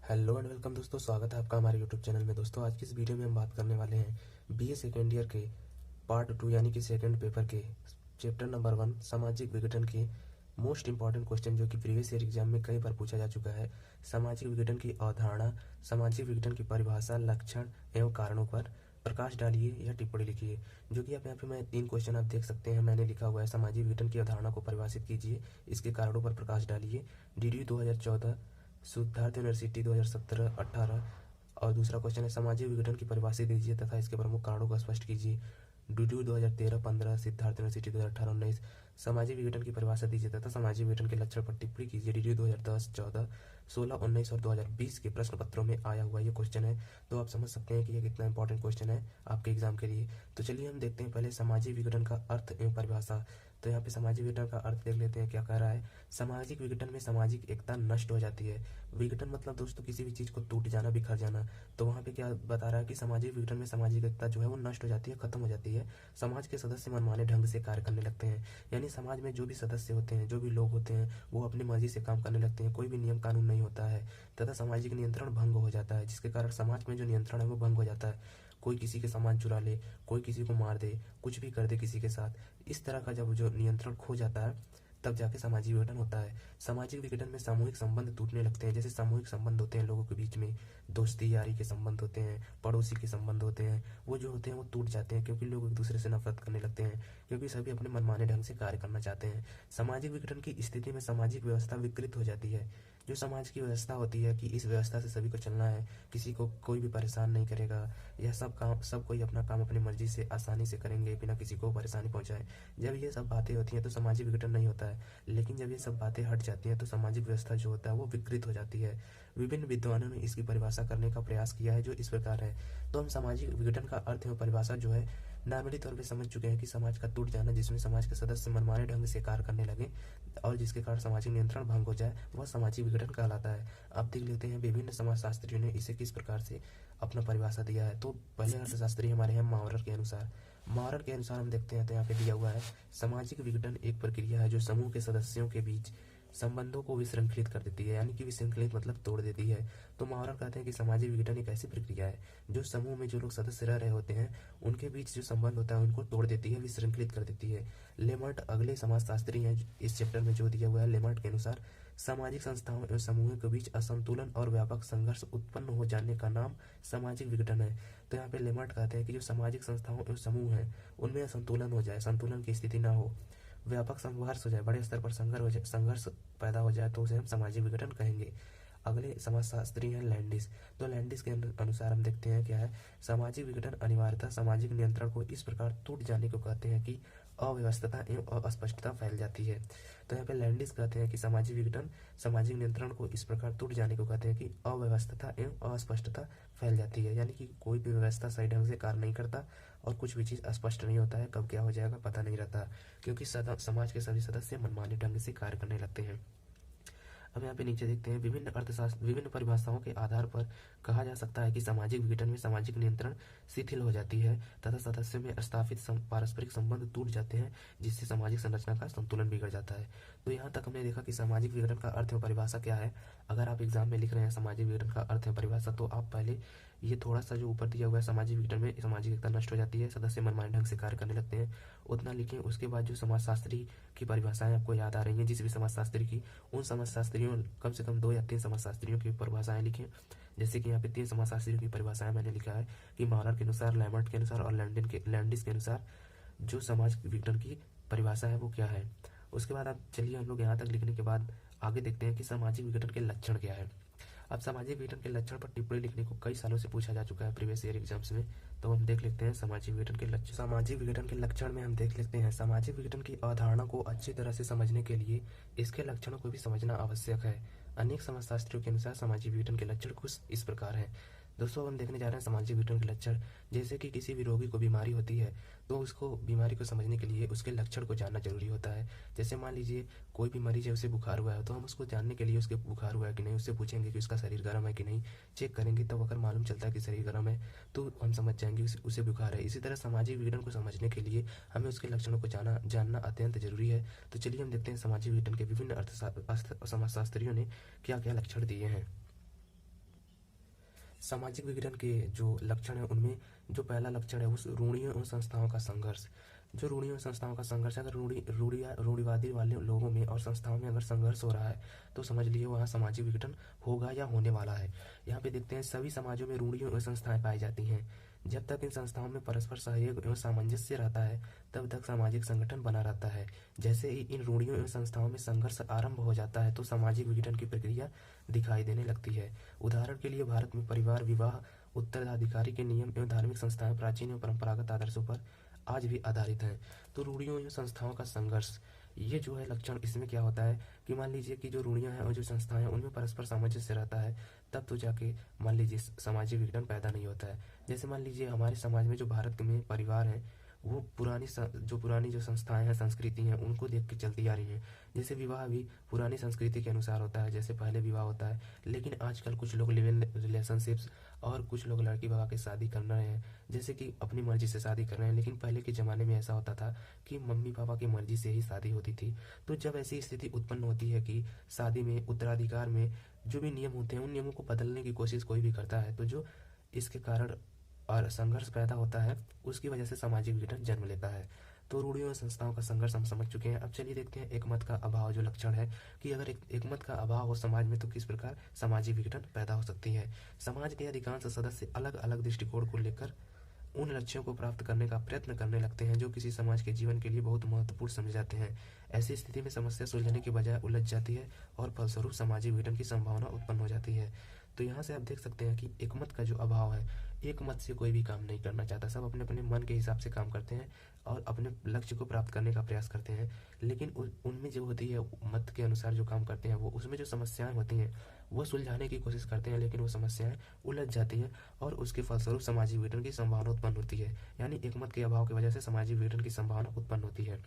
Hello and welcome दोस्तों, स्वागत है आपका हमारे यूट्यूब चैनल में। दोस्तों आज की इस वीडियो में हम बात करने वाले हैं बीए सेकेंड ईयर के पार्ट 2 यानी कि सेकंड पेपर के चैप्टर नंबर 1 सामाजिक विघटन के मोस्ट इंपॉर्टेंट क्वेश्चन जो कि प्रीवियस ईयर एग्जाम में कई बार पूछा जा चुका है। सामाजिक विघटन की अवधारणा, सामाजिक विघटन की परिभाषा, लक्षण एवं कारणों पर प्रकाश डालिए या टिप्पणी लिखिए। जो कि आप यहाँ पे मैं 3 क्वेश्चन आप देख सकते हैं, मैंने लिखा हुआ है। सामाजिक विघटन की अवधारणा को परिभाषित कीजिए, इसके कारणों पर प्रकाश डालिए। DDU 2014, Siddharth university 2017-18। और दूसरा क्वेश्चन है सामाजिक विघटन की परिभाषा दीजिए तथा इसके प्रमुख कारणों को स्पष्ट कीजिए। DDU 2013-15, Siddharth university 2018-19। सामाजिक विघटन की परिभाषा दीजिए तथा सामाजिक विघटन के लक्षण पर टिप्पणी कीजिए। DDU 2010-14, 16-19 और 2020 के प्रश्न पत्रों में आया हुआ ये क्वेश्चन है। तो आप समझ सकते हैं कि ये कितना इंपॉर्टेंट क्वेश्चन है आपके एग्जाम के लिए। तो चलिए हम देखते हैं पहले सामाजिक विघटन का अर्थ एवं परिभाषा। तो यहाँ पे सामाजिक विघटन का अर्थ देख लेते हैं क्या कह रहा है। सामाजिक विघटन में सामाजिक एकता नष्ट हो जाती है। विघटन मतलब दोस्तों किसी भी चीज को टूट जाना, बिखर जाना। तो वहाँ पे क्या बता रहा है कि सामाजिक विघटन में सामाजिक एकता जो है वो नष्ट हो जाती है, खत्म हो जाती है। समाज के सदस्य मनमाने ढंग से कार्य करने लगते हैं। यानी समाज में जो भी सदस्य होते हैं, जो भी लोग होते हैं, वो अपनी मर्जी से काम करने लगते हैं। कोई भी नियम कानून नहीं होता है तथा सामाजिक नियंत्रण भंग हो जाता है, जिसके कारण समाज में जो नियंत्रण है वो भंग हो जाता है। कोई किसी के सामान चुरा ले, कोई किसी को मार दे, कुछ भी कर दे किसी के साथ। इस तरह का जब जो नियंत्रण खो जाता है तब जाके सामाजिक विघटन होता है। सामाजिक विघटन में सामूहिक संबंध टूटने लगते हैं। जैसे सामूहिक संबंध होते हैं लोगों के बीच में, दोस्ती यारी के संबंध होते हैं, पड़ोसी के संबंध होते हैं, वो जो होते हैं वो टूट जाते हैं क्योंकि लोग एक दूसरे से नफरत करने लगते हैं, क्योंकि सभी अपने मनमाने ढंग से कार्य करना चाहते हैं। सामाजिक विघटन की स्थिति में सामाजिक व्यवस्था विकृत हो जाती है। जो समाज की व्यवस्था होती है कि इस व्यवस्था से सभी को चलना है, किसी को कोई भी परेशान नहीं करेगा, यह सब कोई अपना काम अपनी मर्जी से आसानी से करेंगे बिना किसी को परेशानी पहुंचाए। जब ये सब बातें होती हैं तो सामाजिक विघटन नहीं होता है। लेकिन जब ये सब बातें हट जाती हैं तो सामाजिक व्यवस्था जो होता है वो विकृत हो जाती है। विभिन्न विद्वानों ने इसकी परिभाषा करने का प्रयास किया है जो इस प्रकार है। तो हम सामाजिक विघटन का अर्थ एवं परिभाषा जो है नॉर्मली तौर पे समझ चुके हैं कि समाज का टूट जाना, जिसमें समाज के सदस्य मनमाने ढंग से कार्य करने लगे और जिसके कारण सामाजिक नियंत्रण भंग हो जाए, वह सामाजिक विघटन कहलाता है। अब देख लेते हैं विभिन्न समाजशास्त्रियों ने इसे किस प्रकार से अपना परिभाषा दिया है। तो पहले अर्थशास्त्री हमारे हैं मावरर के अनुसार। मावरर के अनुसार हम देखते हैं तो यहाँ पे दिया हुआ है सामाजिक विघटन एक प्रक्रिया है जो समूह के सदस्यों के बीच संबंधों को विश्रृंखलित कर देती है, यानी कि विश्रृंखलित मतलब तोड़ देती है। तो मावरर कहते हैं कि सामाजिक विघटन एक ऐसी प्रक्रिया है जो समूह में जो लोग सदस्य रह रहे होते हैं उनके बीच जो संबंध होता है उनको तोड़ देती है, विश्रृंखलित कर देती है। लेमर्ट अगले समाजशास्त्री हैं इस चैप्टर में जो दिया हुआ है। लेमर्ट के अनुसार सामाजिक संस्थाओं एवं समूहों के बीच असंतुलन और व्यापक संघर्ष उत्पन्न हो जाने का नाम सामाजिक विघटन है। तो यहाँ पे लेमर्ट कहते हैं कि जो सामाजिक संस्थाओं एवं समूह हैं उनमें असंतुलन हो जाए, संतुलन की स्थिति ना हो, व्यापक संघर्ष हो जाए, बड़े स्तर पर संघर्ष पैदा हो जाए तो उसे हम सामाजिक विघटन कहेंगे। अगले समाजशास्त्री हैं लैंडिस। तो लैंडिस के अनुसार हम देखते हैं क्या है, सामाजिक विघटन अनिवार्यतः सामाजिक नियंत्रण को इस प्रकार टूट जाने को कहते हैं कि अव्यवस्था एवं अस्पष्टता फैल जाती है। तो यहाँ पे लैंडिस कहते हैं कि सामाजिक विघटन सामाजिक नियंत्रण को इस प्रकार टूट जाने को कहते हैं कि अव्यवस्था एवं अस्पष्टता फैल जाती है, यानी कि कोई भी व्यवस्था सही ढंग से कार्य नहीं करता और कुछ भी चीज स्पष्ट नहीं होता है, कब क्या हो जाएगा पता नहीं रहता, क्योंकि समाज के सभी सदस्य मनमाने ढंग से कार्य करने लगते हैं। अब यहाँ पे नीचे देखते हैं विभिन्न परिभाषाओं के आधार पर कहा जा सकता है कि सामाजिक विघटन में सामाजिक नियंत्रण शिथिल हो जाती है तथा सदस्यों में स्थापित पारस्परिक संबंध टूट जाते हैं, जिससे सामाजिक संरचना का संतुलन बिगड़ जाता है। तो यहाँ तक हमने देखा कि सामाजिक विघटन का अर्थ एवं परिभाषा क्या है। अगर आप एग्जाम में लिख रहे हैं सामाजिक विघटन का अर्थ एवं परिभाषा, तो आप पहले ये थोड़ा सा जो ऊपर दिया हुआ है सामाजिक विघटन में सामाजिक एकता नष्ट हो जाती है, सदस्य मनमाने ढंग से कार्य करने लगते हैं, उतना लिखें। उसके बाद जो समाजशास्त्री की परिभाषाएं आपको याद आ रही हैं जिस भी समाजशास्त्री की, उन समाजशास्त्रियों कम से कम 2 या 3 समाजशास्त्रियों की परिभाषाएं लिखें। जैसे कि यहाँ पे 3 समाजशास्त्रियों की परिभाषाएं मैंने लिखा है कि मारर के अनुसार, लैमर्ट के अनुसार और लैंडिस के अनुसार जो समाज विघटन की परिभाषा है वो क्या है। उसके बाद आप चलिए हम लोग यहाँ तक लिखने के बाद आगे देखते हैं कि सामाजिक विघटन के लक्षण क्या है। अब सामाजिक विघटन के लक्षण पर टिप्पणी लिखने को कई सालों से पूछा जा चुका है प्रीवियस ईयर एग्जाम्स में। तो हम देख लेते हैं सामाजिक विघटन के लक्षण। सामाजिक विघटन के लक्षण में हम देख लेते हैं सामाजिक विघटन की अवधारणा को अच्छी तरह से समझने के लिए इसके लक्षणों को भी समझना आवश्यक है। अनेक समाजशास्त्रियों के अनुसार सामाजिक विघटन के लक्षण कुछ इस प्रकार हैं। दोस्तों हम देखने जा रहे हैं सामाजिक विघटन के लक्षण। जैसे कि किसी भी रोगी को बीमारी होती है तो उसको बीमारी को समझने के लिए उसके लक्षण को जानना जरूरी होता है। जैसे मान लीजिए कोई भी मरीज है, उसे बुखार हुआ है, तो हम उसको जानने के लिए उसके बुखार हुआ है कि नहीं उससे पूछेंगे कि उसका शरीर गर्म है कि नहीं, चेक करेंगे, तब अगर मालूम चलता है कि शरीर गर्म है तो हम समझ जाएंगे उसे बुखार है। इसी तरह सामाजिक विघटन को समझने के लिए हमें उसके लक्षणों को जानना अत्यंत जरूरी है। तो चलिए हम देखते हैं सामाजिक विघटन के विभिन्न समाजशास्त्रियों ने क्या क्या लक्षण दिए हैं। सामाजिक विघटन के जो लक्षण है उनमें जो पहला लक्षण है उस रूढ़ियों और संस्थाओं का संघर्ष। जो रूढ़ियों और संस्थाओं का संघर्ष है, अगर रूढ़िवादी वाले लोगों में और संस्थाओं में अगर संघर्ष हो रहा है तो समझ लीजिए वहाँ सामाजिक विघटन होगा या होने वाला है। यहाँ पे देखते हैं सभी समाजों में रूढ़ियों और संस्थाएं पाई जाती हैं। जब तक इन संस्थाओं में परस्पर सहयोग एवं सामंजस्य रहता है तब तक सामाजिक संगठन बना रहता है। जैसे ही इन रूढ़ियों एवं संस्थाओं में संघर्ष आरंभ हो जाता है तो सामाजिक विघटन की प्रक्रिया दिखाई देने लगती है। उदाहरण के लिए भारत में परिवार, विवाह, उत्तराधिकारी के नियम एवं धार्मिक संस्थाएं प्राचीन एवं परंपरागत आदर्शों पर आज भी आधारित हैं। तो रूढ़ियों एवं संस्थाओं का संघर्ष, ये जो है लक्षण, इसमें क्या होता है कि मान लीजिए कि जो रूढ़ियाँ हैं और जो संस्थाएं हैं उनमें परस्पर सामंजस्य रहता है तब तो जाके मान लीजिए सामाजिक विघटन पैदा नहीं होता है। जैसे मान लीजिए हमारे समाज में जो भारत में परिवार है वो पुरानी जो संस्थाएं हैं, संस्कृति हैं, उनको देख के चलती आ रही हैं। जैसे विवाह भी पुरानी संस्कृति के अनुसार होता है, जैसे पहले विवाह होता है, लेकिन आजकल कुछ लोग लिव इन रिलेशनशिप्स और कुछ लोग लड़की भगा के शादी कर रहे हैं, जैसे कि अपनी मर्जी से शादी कर रहे हैं। लेकिन पहले के ज़माने में ऐसा होता था कि मम्मी पापा की मर्जी से ही शादी होती थी। तो जब ऐसी स्थिति उत्पन्न होती है कि शादी में, उत्तराधिकार में जो भी नियम होते हैं उन नियमों को बदलने की कोशिश कोई भी करता है तो जो इसके कारण और संघर्ष पैदा होता है उसकी वजह से सामाजिक विघटन जन्म लेता है। तो रूढ़ियों और संस्थाओं का संघर्ष हम समझ चुके हैं। अब चलिए देखते हैं एकमत का अभाव जो लक्षण है कि अगर एकमत का अभाव हो समाज में तो किस प्रकार सामाजिक विघटन पैदा हो सकती है। समाज के अधिकांश सदस्य अलग अलग दृष्टिकोण को लेकर उन लक्ष्यों को प्राप्त करने का प्रयत्न करने लगते हैं जो किसी समाज के जीवन के लिए बहुत महत्वपूर्ण समझे जाते हैं। ऐसी स्थिति में समस्या सुलझने के बजाय उलझ जाती है और फलस्वरूप सामाजिक विघटन की संभावना उत्पन्न हो जाती है। तो यहाँ से आप देख सकते हैं कि एकमत का जो अभाव है, एक मत से कोई भी काम नहीं करना चाहता, सब अपने अपने मन के हिसाब से काम करते हैं और अपने लक्ष्य को प्राप्त करने का प्रयास करते हैं। लेकिन उनमें जो होती है मत के अनुसार जो काम करते हैं वो उसमें जो समस्याएं होती हैं वो सुलझाने की कोशिश करते हैं, लेकिन वो समस्याएं उलझ जाती हैं और उसके फलस्वरूप सामाजिक विघटन की संभावना उत्पन्न होती है। यानी एकमत के अभाव की वजह से सामाजिक विघटन की संभावना उत्पन्न होती है।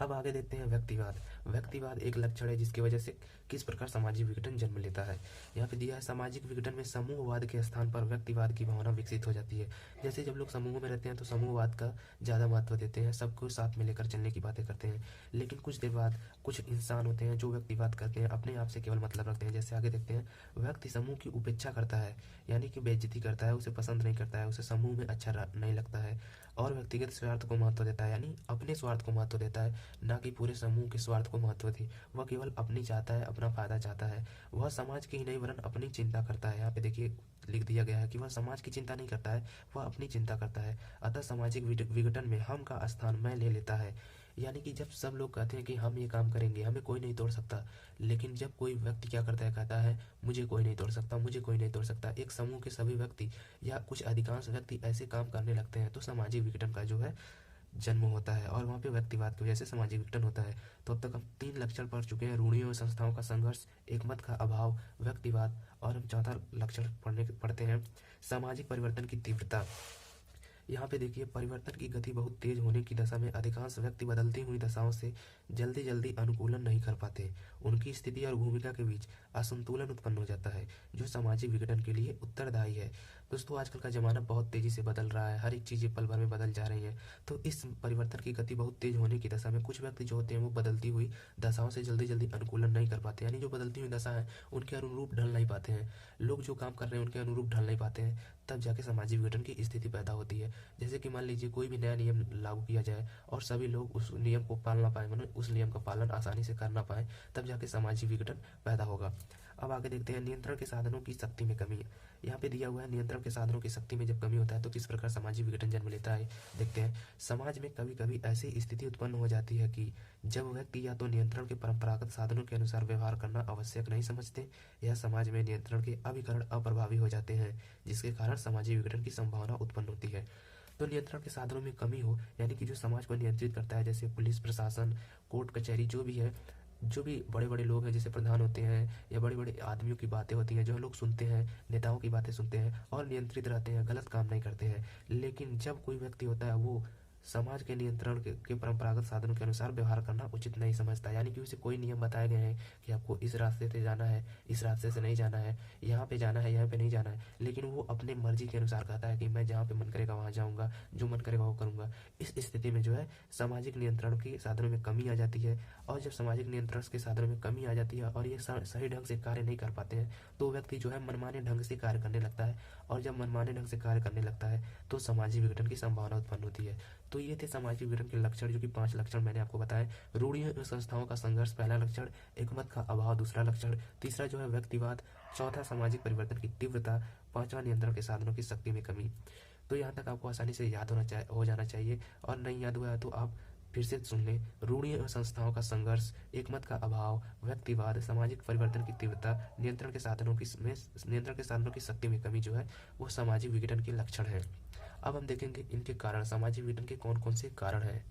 अब आगे देखते हैं व्यक्तिवाद। व्यक्तिवाद एक लक्षण है जिसकी वजह से किस प्रकार सामाजिक विघटन जन्म लेता है। यहाँ पे दिया है सामाजिक विघटन में समूहवाद के स्थान पर व्यक्तिवाद की भावना विकसित हो जाती है। जैसे जब लोग समूह में रहते हैं तो समूहवाद का ज़्यादा महत्व देते हैं, सबको साथ में लेकर चलने की बातें करते हैं। लेकिन कुछ देर बाद कुछ इंसान होते हैं जो व्यक्तिवाद करते हैं, अपने आप से केवल मतलब रखते हैं। जैसे आगे देखते हैं, व्यक्ति समूह की उपेक्षा करता है, यानी कि बेइज्जती करता है, उसे पसंद नहीं करता है, उसे समूह में अच्छा नहीं लगता है और व्यक्तिगत स्वार्थ को महत्व देता है, यानी अपने स्वार्थ को महत्व देता है, ना कि पूरे समूह के स्वार्थ को महत्व दे। वह केवल अपनी चाहता है, अपना फायदा चाहता है। वह समाज की ही नहीं वरन अपनी चिंता करता है। यहाँ पे देखिए लिख दिया गया है कि वह समाज की चिंता नहीं करता है, वह अपनी चिंता करता है। अतः सामाजिक विघटन में हम का स्थान मैं ले लेता है। यानी कि जब सब लोग कहते हैं कि हम ये काम करेंगे, हमें कोई नहीं तोड़ सकता, लेकिन जब कोई व्यक्ति क्या करता है, कहता है मुझे कोई नहीं तोड़ सकता, मुझे कोई नहीं तोड़ सकता, एक समूह के सभी व्यक्ति या कुछ अधिकांश व्यक्ति ऐसे काम करने लगते हैं तो सामाजिक विघटन का जो है जन्म होता है और वहाँ पे व्यक्तिवाद की वजह से सामाजिक विघटन होता है। तो अब तक हम 3 लक्षण पढ़ चुके हैं, रूढ़ियों और संस्थाओं का संघर्ष, एकमत का अभाव, व्यक्तिवाद, और हम चौथा लक्षण पढ़ते हैं सामाजिक परिवर्तन की तीव्रता। यहाँ पे देखिए परिवर्तन की गति बहुत तेज होने की दशा में अधिकांश व्यक्ति बदलती हुई दशाओं से जल्दी जल्दी अनुकूलन नहीं कर पाते। उनकी स्थिति और भूमिका के बीच असंतुलन उत्पन्न हो जाता है जो सामाजिक विघटन के लिए उत्तरदायी है। दोस्तों आजकल का ज़माना बहुत तेज़ी से बदल रहा है, हर एक चीज़ें पल भर में बदल जा रही हैं। तो इस परिवर्तन की गति बहुत तेज होने की दशा में कुछ व्यक्ति जो होते हैं वो बदलती हुई दशाओं से जल्दी जल्दी अनुकूलन नहीं कर पाते, यानी जो बदलती हुई दशा है उनके अनुरूप ढल नहीं पाते हैं। लोग जो काम कर रहे हैं उनके अनुरूप ढल नहीं पाते हैं, तब जाके सामाजिक विघटन की स्थिति पैदा होती है। जैसे कि मान लीजिए कोई भी नया नियम लागू किया जाए और सभी लोग उस नियम को पाल ना पाए, मतलब उस नियम का पालन आसानी से कर ना पाए, तब जाके सामाजिक विघटन पैदा होगा। अब आगे देखते हैं नियंत्रण के साधनों की शक्ति में कमी। यहाँ पे दिया हुआ है नियंत्रण के साधनों की शक्ति में जब कमी होता है तो किस प्रकार सामाजिक विघटन जन्म लेता है। देखते हैं, समाज में कभी कभी ऐसी स्थिति उत्पन्न हो जाती है कि जब व्यक्ति या तो नियंत्रण के परंपरागत साधनों के अनुसार व्यवहार करना आवश्यक नहीं समझते या समाज में नियंत्रण के अभिकरण अप्रभावी हो जाते हैं, जिसके कारण सामाजिक विघटन की संभावना उत्पन्न होती है। तो नियंत्रण के साधनों में कमी हो, यानी कि जो समाज को नियंत्रित करता है, जैसे पुलिस प्रशासन, कोर्ट कचहरी, जो भी है, जो भी बड़े बड़े लोग हैं जैसे प्रधान होते हैं या बड़े बड़े आदमियों की बातें होती हैं जो लोग सुनते हैं, नेताओं की बातें सुनते हैं और नियंत्रित रहते हैं, गलत काम नहीं करते हैं। लेकिन जब कोई व्यक्ति होता है वो समाज के नियंत्रण के परंपरागत साधनों के अनुसार व्यवहार करना उचित नहीं समझता। यानी कि उसे कोई नियम बताए गए हैं कि आपको इस रास्ते से जाना है, इस रास्ते से नहीं जाना है, यहाँ पे जाना है, यहाँ पे नहीं जाना है, लेकिन वो अपने मर्जी के अनुसार कहता है कि मैं जहाँ पे मन करेगा वहाँ जाऊँगा, जो मन करेगा वो करूँगा। इस स्थिति में जो है सामाजिक नियंत्रण के साधनों में कमी आ जाती है। और जब सामाजिक नियंत्रण के साधनों में कमी आ जाती है और ये सही ढंग से कार्य नहीं कर पाते हैं, तो व्यक्ति जो है मनमाने ढंग से कार्य करने लगता है। और जब मनमाने ढंग से कार्य करने लगता है तो सामाजिक विघटन की संभावना उत्पन्न होती है। तो ये थे सामाजिक विघटन के लक्षण, जो कि 5 लक्षण मैंने आपको बताए। रूढ़ियों एवं संस्थाओं का संघर्ष पहला लक्षण, एकमत का अभाव दूसरा लक्षण, तीसरा जो है व्यक्तिवाद, चौथा सामाजिक परिवर्तन की तीव्रता, पांचवा नियंत्रण के साधनों की शक्ति में कमी। तो यहाँ तक आपको आसानी से याद हो जाना चाहिए, और नहीं याद हुआ है तो आप फिर से सुन लें। रूढ़ियों एवं संस्थाओं का संघर्ष, एकमत का अभाव, व्यक्तिवाद, सामाजिक परिवर्तन की तीव्रता, नियंत्रण के साधनों की शक्ति में कमी जो है वो सामाजिक विघटन के लक्षण है। अब हम देखेंगे इनके कारण, सामाजिक विघटन के कौन कौन से कारण हैं।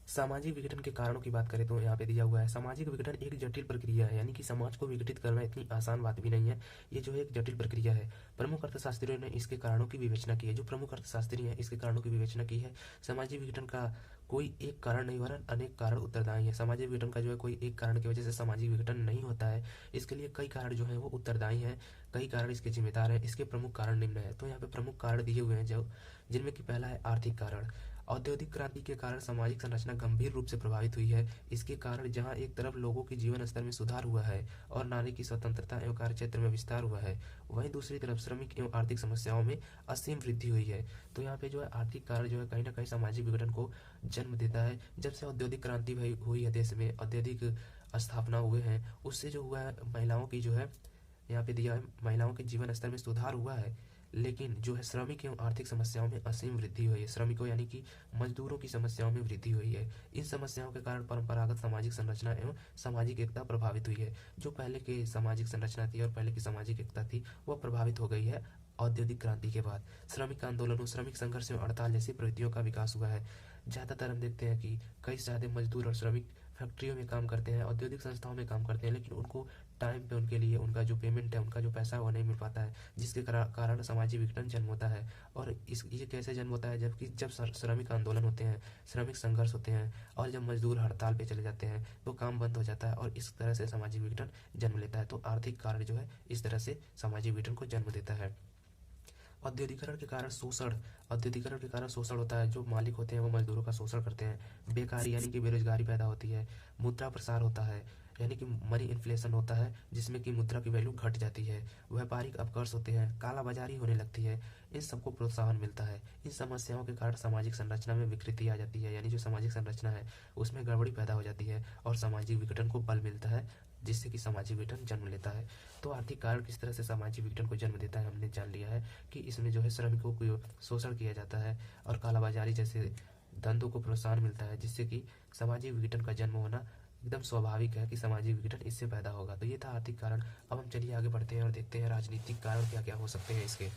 सामाजिक विघटन के कारणों की बात करें तो यहाँ पे दिया हुआ है, सामाजिक विघटन एक जटिल प्रक्रिया है। यानी कि समाज को विघटित करना इतनी आसान बात भी नहीं है, ये जो है एक जटिल प्रक्रिया है। प्रमुख अर्थशास्त्रियों ने इसके कारणों की विवेचना की है। जो प्रमुख अर्थशास्त्री हैं इसके कारणों की विवेचना की है। सामाजिक विघटन का कोई एक कारण नहीं वरन अनेक कारण उत्तरदायी है। सामाजिक विघटन का जो है कोई एक कारण की वजह से सामाजिक विघटन नहीं होता है, इसके लिए कई कारण जो है वो उत्तरदायी हैं, कई कारण इसके जिम्मेदार हैं। इसके प्रमुख कारण निम्न है। तो यहाँ पे प्रमुख कारण दिए हुए हैं जो, जिनमें कि पहला है आर्थिक कारण। औद्योगिक क्रांति के कारण सामाजिक संरचना गंभीर रूप से प्रभावित हुई है। इसके कारण जहां एक तरफ लोगों के जीवन स्तर में सुधार हुआ है और नारी की स्वतंत्रता एवं कार्यक्षेत्र में विस्तार हुआ है, वहीं दूसरी तरफ श्रमिक एवं आर्थिक समस्याओं में असीम वृद्धि हुई है। तो यहाँ पे जो है आर्थिक कारण जो है कहीं ना कहीं सामाजिक विघटन को जन्म देता है। जब से औद्योगिक क्रांति हुई है, देश में औद्योगिक स्थापना हुए हैं, उससे जो हुआ है महिलाओं की जो है, यहाँ पे दिया है, महिलाओं के जीवन स्तर में सुधार हुआ है, लेकिन जो है श्रमिक एवं आर्थिक समस्याओं में असीम वृद्धि हुई है। श्रमिकों यानी कि मजदूरों की समस्याओं में वृद्धि हुई है। इन समस्याओं के कारण परंपरागत सामाजिक संरचना एवं सामाजिक एकता प्रभावित हुई है। जो पहले की सामाजिक संरचना थी और पहले की सामाजिक एकता थी वह प्रभावित हो गई है औद्योगिक क्रांति के बाद। श्रमिक आंदोलनों, श्रमिक संघर्ष एवं हड़ताल जैसी प्रवृत्तियों का विकास हुआ है। ज़्यादातर हम देखते हैं कि कई सारे मजदूर और श्रमिक फैक्ट्रियों में काम करते हैं, औद्योगिक संस्थाओं में काम करते हैं, लेकिन उनको टाइम पे उनके लिए उनका जो पेमेंट है, उनका जो पैसा है वो नहीं मिल पाता है, जिसके कारण सामाजिक विघटन जन्म होता है। और ये कैसे जन्म होता है, जबकि जब श्रमिक आंदोलन होते हैं, श्रमिक संघर्ष होते हैं और जब मजदूर हड़ताल पे चले जाते हैं तो काम बंद हो जाता है और इस तरह से सामाजिक विघटन जन्म लेता है। तो आर्थिक कारण जो है इस तरह से सामाजिक विघटन को जन्म देता है। औद्योगिकरण के कारण शोषण, औद्योगिकरण के कारण शोषण होता है। जो मालिक होते हैं वो मजदूरों का शोषण करते हैं। बेकारी यानी कि बेरोजगारी पैदा होती है। मुद्रा प्रसार होता है, यानी कि मनी इन्फ्लेशन होता है, जिसमें कि मुद्रा की वैल्यू घट जाती है। व्यापारिक अपकर्ष होते हैं, कालाबाजारी होने लगती है, इन सबको प्रोत्साहन मिलता है। इन समस्याओं के कारण सामाजिक संरचना में विकृति आ जाती है, यानी जो सामाजिक संरचना है उसमें गड़बड़ी पैदा हो जाती है और सामाजिक विघटन को बल मिलता है, जिससे कि सामाजिक विघटन जन्म लेता है। तो आर्थिक कारण किस तरह से सामाजिक विघटन को जन्म देता है हमने जान लिया है कि इसमें जो है श्रमिकों को शोषण किया जाता है और कालाबाजारी जैसे धंधों को प्रोत्साहन मिलता है, जिससे कि सामाजिक विघटन का जन्म होना एकदम स्वाभाविक है कि सामाजिक विघटन इससे पैदा होगा। तो ये था आर्थिक कारण। अब हम चलिए आगे बढ़ते हैं और देखते हैं राजनीतिक कारण क्या क्या हो सकते हैं इसके।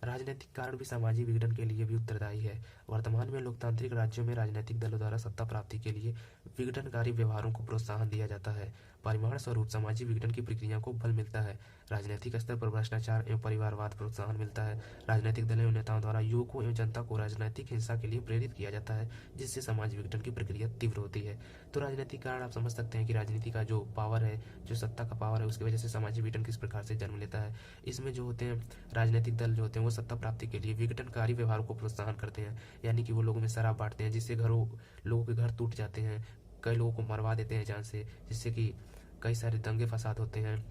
राजनीतिक कारण भी सामाजिक विघटन के लिए भी उत्तरदायी है। वर्तमान में लोकतांत्रिक राज्यों में राजनीतिक दलों द्वारा सत्ता प्राप्ति के लिए विघटनकारी व्यवहारों को प्रोत्साहन दिया जाता है। परिमाण स्वरूप सामाजिक विघटन की प्रक्रिया को बल मिलता है। राजनीतिक स्तर पर भ्रष्टाचार एवं परिवारवाद प्रोत्साहन मिलता है। राजनीतिक दलों एवं नेताओं द्वारा युवकों एवं जनता को राजनीतिक हिंसा के लिए प्रेरित किया जाता है, जिससे समाज विघटन की प्रक्रिया तीव्र होती है। तो राजनीतिक कारण आप समझ सकते हैं कि राजनीति का जो पावर है, जो सत्ता का पावर है, उसकी वजह से सामाजिक विघटन किस प्रकार से जन्म लेता है। इसमें जो होते हैं राजनीतिक दल जो होते हैं वो सत्ता प्राप्ति के लिए विघटनकारी व्यवहारों को प्रोत्साहन करते हैं, यानी कि वो लोगों में शराब बांटते हैं, जिससे लोगों के घर टूट जाते हैं, कई लोगों को मरवा देते हैं जान से, जिससे कि कई सारे दंगे फसाद होते हैं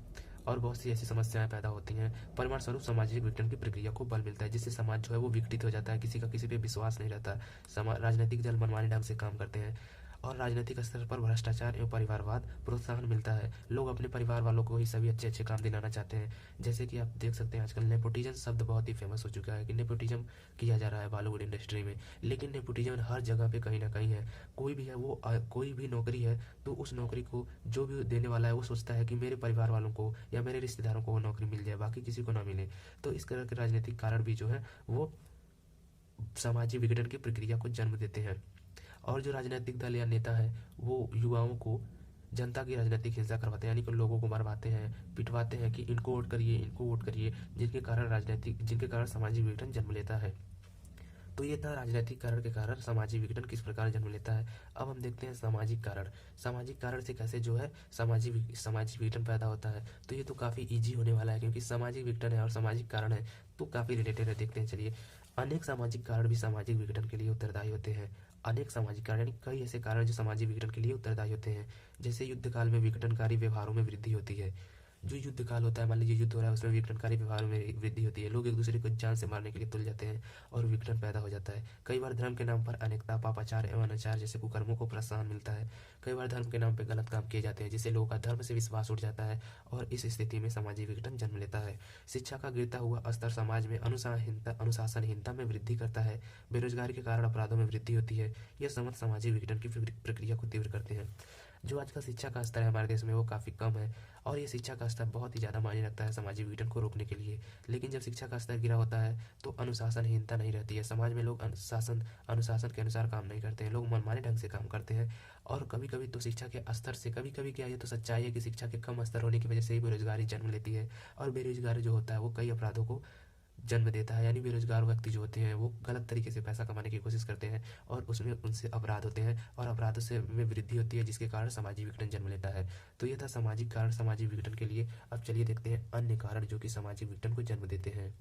और बहुत सी ऐसी समस्याएं पैदा होती हैं। परिणाम स्वरूप सामाजिक विघटन की प्रक्रिया को बल मिलता है, जिससे समाज जो है वो विघटित हो जाता है, किसी का किसी पे विश्वास नहीं रहता। राजनीतिक दल मनमाने ढंग से काम करते हैं और राजनीतिक स्तर पर भ्रष्टाचार एवं परिवारवाद प्रोत्साहन मिलता है। लोग अपने परिवार वालों को ही सभी अच्छे अच्छे काम दिलाना चाहते हैं। जैसे कि आप देख सकते हैं आजकल नेपोटिज्म शब्द बहुत ही फेमस हो चुका है कि नेपोटिज्म किया जा रहा है बॉलीवुड इंडस्ट्री में, लेकिन नेपोटिज्म हर जगह पे कहीं ना कहीं है। कोई भी है वो कोई भी नौकरी है तो उस नौकरी को जो भी देने वाला है वो सोचता है कि मेरे परिवार वालों को या मेरे रिश्तेदारों को वो नौकरी मिल जाए, बाकी किसी को ना मिले। तो इस तरह के राजनीतिक कारण भी जो है वो सामाजिक विघटन की प्रक्रिया को जन्म देते हैं। और जो राजनीतिक दल या नेता है वो युवाओं को जनता की राजनीतिक हिंसा करवाते हैं, यानी कि लोगों को मरवाते हैं, पिटवाते हैं कि इनको वोट करिए, जिनके कारण सामाजिक विघटन जन्म लेता है। तो ये था राजनीतिक कारण के कारण सामाजिक विघटन किस प्रकार जन्म लेता है। अब हम देखते हैं सामाजिक कारण। सामाजिक कारण से कैसे जो है सामाजिक विघटन पैदा होता है। तो ये तो काफ़ी ईजी होने वाला है, क्योंकि सामाजिक विघटन है और सामाजिक कारण है तो काफ़ी रिलेटेड है। देखते हैं चलिए। अनेक सामाजिक कारण भी सामाजिक विघटन के लिए उत्तरदायी होते हैं। अनेक सामाजिक कारण यानी कई ऐसे कारण जो सामाजिक विघटन के लिए उत्तरदायी होते हैं। जैसे युद्ध काल में विघटनकारी व्यवहारों में वृद्धि होती है। जो युद्ध काल होता है, मान लीजिए युद्ध हो रहा है, उसमें विघटनकारी व्यवहार में वृद्धि होती है। लोग एक दूसरे को जान से मारने के लिए तुल जाते हैं और विघटन पैदा हो जाता है। कई बार धर्म के नाम पर अनेकता, पापाचार एवं अनाचार जैसे कुकर्मों को प्रोत्साहन मिलता है। कई बार धर्म के नाम पर गलत काम किए जाते हैं, जिससे लोगों का धर्म से विश्वास उठ जाता है और इस स्थिति में सामाजिक विघटन जन्म लेता है। शिक्षा का गिरता हुआ स्तर समाज में अनुशासनहीनता में वृद्धि करता है। बेरोजगारी के कारण अपराधों में वृद्धि होती है। यह समस्त सामाजिक विघटन की प्रक्रिया को तीव्र करते हैं। जो आज का शिक्षा का स्तर है हमारे देश में वो काफ़ी कम है, और ये शिक्षा का स्तर बहुत ही ज़्यादा मायने रखता है सामाजिक विघटन को रोकने के लिए। लेकिन जब शिक्षा का स्तर गिरा होता है तो अनुशासनहीनता नहीं रहती है। समाज में लोग अनुशासन के अनुसार काम नहीं करते हैं, लोग मनमाने ढंग से काम करते हैं। और कभी कभी तो शिक्षा के स्तर से, कभी कभी क्या, ये तो सच्चाई है कि शिक्षा के कम स्तर होने की वजह से ही बेरोजगारी जन्म लेती है। और बेरोजगारी जो होता है वो कई अपराधों को जन्म देता है। यानी बेरोजगार व्यक्ति जो होते हैं वो गलत तरीके से पैसा कमाने की कोशिश करते हैं और उसमें उनसे अपराध होते हैं और अपराधों से में वृद्धि होती है, जिसके कारण सामाजिक विघटन जन्म लेता है। तो ये था सामाजिक कारण सामाजिक विघटन के लिए। अब चलिए देखते हैं अन्य कारण जो कि सामाजिक विघटन को जन्म देते हैं।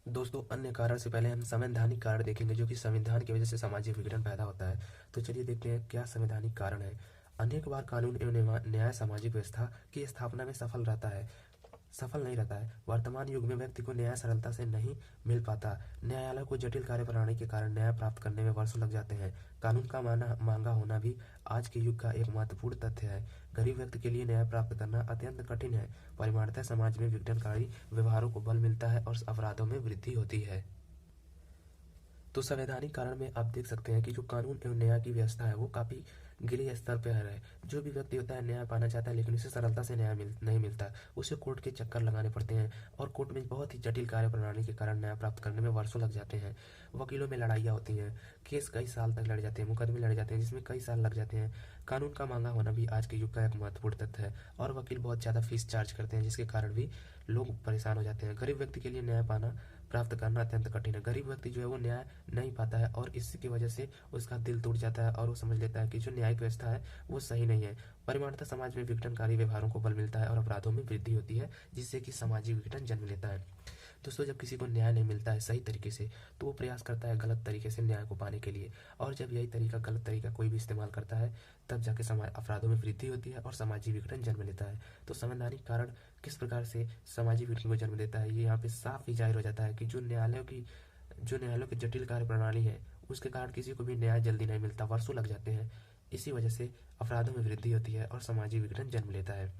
दोस्तों, अन्य कारण से पहले हम संवैधानिक कारण देखेंगे, जो कि संविधान की वजह से सामाजिक विघटन पैदा होता है। तो चलिए देखते हैं क्या संवैधानिक कारण है। अनेक बार कानून एवं न्याय सामाजिक व्यवस्था की स्थापना में सफल नहीं रहता है। वर्तमान युग में व्यक्ति को न्याय सरलता से नहीं मिल पाता। न्यायालय को जटिल कार्यप्रणाली के कारण न्याय प्राप्त करने में वर्षों लग जाते हैं। कानून का महंगा होना भी आज के युग का एक महत्वपूर्ण तथ्य है। गरीब व्यक्ति के लिए न्याय प्राप्त करना अत्यंत कठिन है। परिमाणतः समाज में विघटनकारी व्यवहारों को बल मिलता है और अपराधों में वृद्धि होती है। तो संवैधानिक कारण में आप देख सकते हैं कि जो कानून एवं न्याय की व्यवस्था है वो काफ़ी गिले स्तर पर है। जो भी व्यक्ति होता है न्याय पाना चाहता है, लेकिन उसे सरलता से नहीं मिलता। उसे कोर्ट के चक्कर लगाने पड़ते हैं और कोर्ट में बहुत ही जटिल कार्यप्रणाली के कारण न्याय प्राप्त करने में वर्षों लग जाते हैं। वकीलों में लड़ाइयाँ होती हैं, केस कई साल तक लड़ जाते हैं, मुकदमे लड़ जाते हैं जिसमें कई साल लग जाते हैं। कानून का महंगा होना भी आज के युग का एक महत्वपूर्ण तथ्य है और वकील बहुत ज़्यादा फीस चार्ज करते हैं, जिसके कारण भी लोग परेशान हो जाते हैं। गरीब व्यक्ति के लिए न्याय प्राप्त करना अत्यंत कठिन है। गरीब व्यक्ति जो है वो न्याय नहीं पाता है और इसकी वजह से उसका दिल टूट जाता है और वो समझ लेता है कि जो न्यायिक व्यवस्था है वो सही नहीं है। परिमाणतः समाज में विघटनकारी व्यवहारों को बल मिलता है और अपराधों में वृद्धि होती है, जिससे कि सामाजिक विघटन जन्म लेता है। दोस्तों, जब किसी को न्याय नहीं मिलता है सही तरीके से तो वो प्रयास करता है गलत तरीके से न्याय को पाने के लिए, और जब यही गलत तरीका कोई भी इस्तेमाल करता है तब जाके समाज अपराधों में वृद्धि होती है और सामाजिक विघटन जन्म लेता है। तो संवैधानिक कारण किस प्रकार से सामाजिक विघटन को जन्म देता है, ये यहाँ पे साफ ही जाहिर हो जाता है कि जो न्यायालयों की जटिल कार्य प्रणाली है उसके कारण किसी को भी न्याय जल्दी नहीं मिलता, वर्षों लग जाते हैं। इसी वजह से अपराधों में वृद्धि होती है और सामाजिक विघटन जन्म लेता है।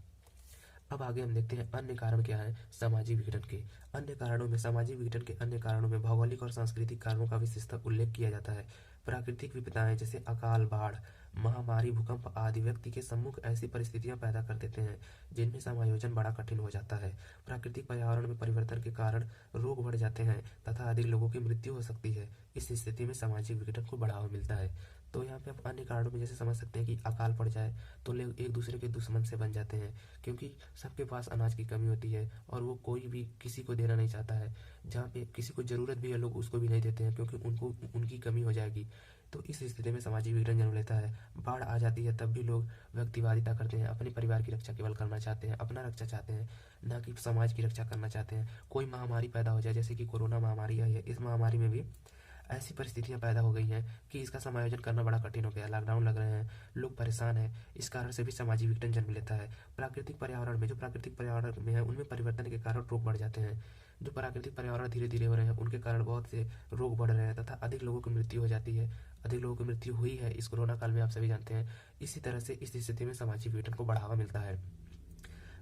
अब आगे हम देखते हैं अन्य कारण क्या है सामाजिक विघटन के। अन्य कारणों में सामाजिक विघटन के अन्य कारणों में भौगोलिक और सांस्कृतिक कारणों का विशेषतः उल्लेख किया जाता है। प्राकृतिक विपदाएं जैसे अकाल, बाढ़, महामारी, भूकंप आदि व्यक्ति के सम्मुख ऐसी परिस्थितियां पैदा कर देते हैं जिनमें समायोजन बड़ा कठिन हो जाता है। प्राकृतिक पर्यावरण में परिवर्तन के कारण रोग बढ़ जाते हैं तथा अधिक लोगों की मृत्यु हो सकती है। इस स्थिति में सामाजिक विघटन को बढ़ावा मिलता है। तो यहाँ पे आप अन्य कारणों में जैसे समझ सकते हैं कि अकाल पड़ जाए तो लोग एक दूसरे के दुश्मन से बन जाते हैं, क्योंकि सबके पास अनाज की कमी होती है और वो कोई भी किसी को देना नहीं चाहता है। जहाँ पे किसी को ज़रूरत भी है लोग उसको भी नहीं देते हैं, क्योंकि उनकी कमी हो जाएगी। तो इस स्थिति में सामाजिक विघटन जन्म लेता है। बाढ़ आ जाती है तब भी लोग व्यक्तिवादिता करते हैं, अपने परिवार की रक्षा केवल करना चाहते हैं, अपना रक्षा चाहते हैं, ना कि समाज की रक्षा करना चाहते हैं। कोई महामारी पैदा हो जाए जैसे कि कोरोना महामारी आई है, इस महामारी में भी ऐसी परिस्थितियां पैदा हो गई हैं कि इसका समायोजन करना बड़ा कठिन हो गया। लॉकडाउन लग रहे हैं, लोग परेशान हैं, इस कारण से भी सामाजिक विघटन जन्म लेता है। प्राकृतिक पर्यावरण में है उनमें परिवर्तन के कारण रोग बढ़ जाते हैं। जो प्राकृतिक पर्यावरण धीरे धीरे हो रहे हैं उनके कारण बहुत से रोग बढ़ रहे हैं तथा अधिक लोगों की मृत्यु हो जाती है। अधिक लोगों की मृत्यु हुई है इस कोरोना काल में, आप सभी जानते हैं। इसी तरह से इस स्थिति में सामाजिक विघटन को बढ़ावा मिलता है।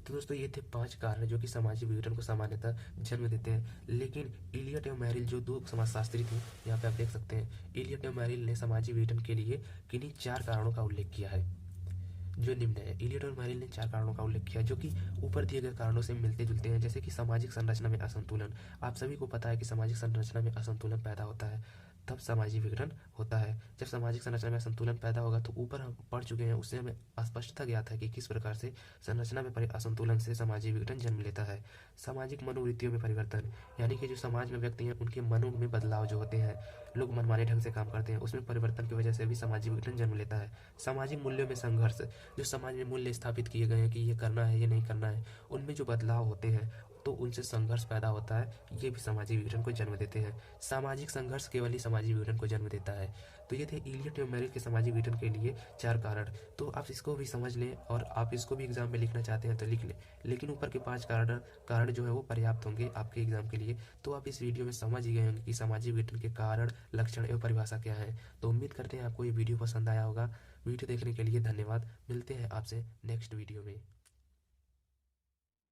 तो दोस्तों, ये थे 5 कारण जो कि सामाजिक विघटन को सामान्यतः जन्म देते हैं। लेकिन इलियट एवं मैरिल जो 2 समाजशास्त्री थे, यहाँ पे आप देख सकते हैं, इलियट एवं मैरिल ने सामाजिक विघटन के लिए किन्हीं 4 कारणों का उल्लेख किया है जो निम्न है। इलियट और मैरिल ने 4 कारणों का उल्लेख किया जो कि ऊपर दिए गए कारणों से मिलते जुलते हैं। जैसे कि सामाजिक संरचना में असंतुलन। आप सभी को पता है कि सामाजिक संरचना में असंतुलन पैदा होता है तब सामाजिक विघटन होता है। जब सामाजिक संरचना में असंतुलन पैदा होगा, तो ऊपर हम पढ़ चुके हैं, उससे हमें स्पष्टता ज्ञात है कि किस प्रकार से संरचना में असंतुलन से सामाजिक विघटन जन्म लेता है। सामाजिक मनोवृत्तियों में परिवर्तन, यानी कि जो समाज में व्यक्ति हैं उनके मनों में बदलाव जो होते हैं, लोग मनमाने ढंग से काम करते हैं, उसमें परिवर्तन की वजह से भी सामाजिक विघटन जन्म लेता है। सामाजिक मूल्यों में संघर्ष, जो समाज में मूल्य स्थापित किए गए हैं कि ये करना है, ये नहीं करना है, उनमें जो बदलाव होते हैं तो उनसे संघर्ष पैदा होता है, ये भी सामाजिक विघटन को जन्म देते हैं। सामाजिक संघर्ष केवल ही सामाजिक विघटन को जन्म देता है। तो ये थे इलियट एवं मेरिल के सामाजिक विघटन के लिए 4 कारण। तो आप इसको भी समझ लें, और आप इसको भी एग्जाम में लिखना चाहते हैं तो लिख लें, लेकिन ऊपर के 5 कारण जो है वो पर्याप्त होंगे आपके एग्जाम के लिए। तो आप इस वीडियो में समझ ही गए होंगे कि सामाजिक विघटन के कारण, लक्षण एवं परिभाषा क्या है। तो उम्मीद करते हैं आपको ये वीडियो पसंद आया होगा। वीडियो देखने के लिए धन्यवाद। मिलते हैं आपसे नेक्स्ट वीडियो में।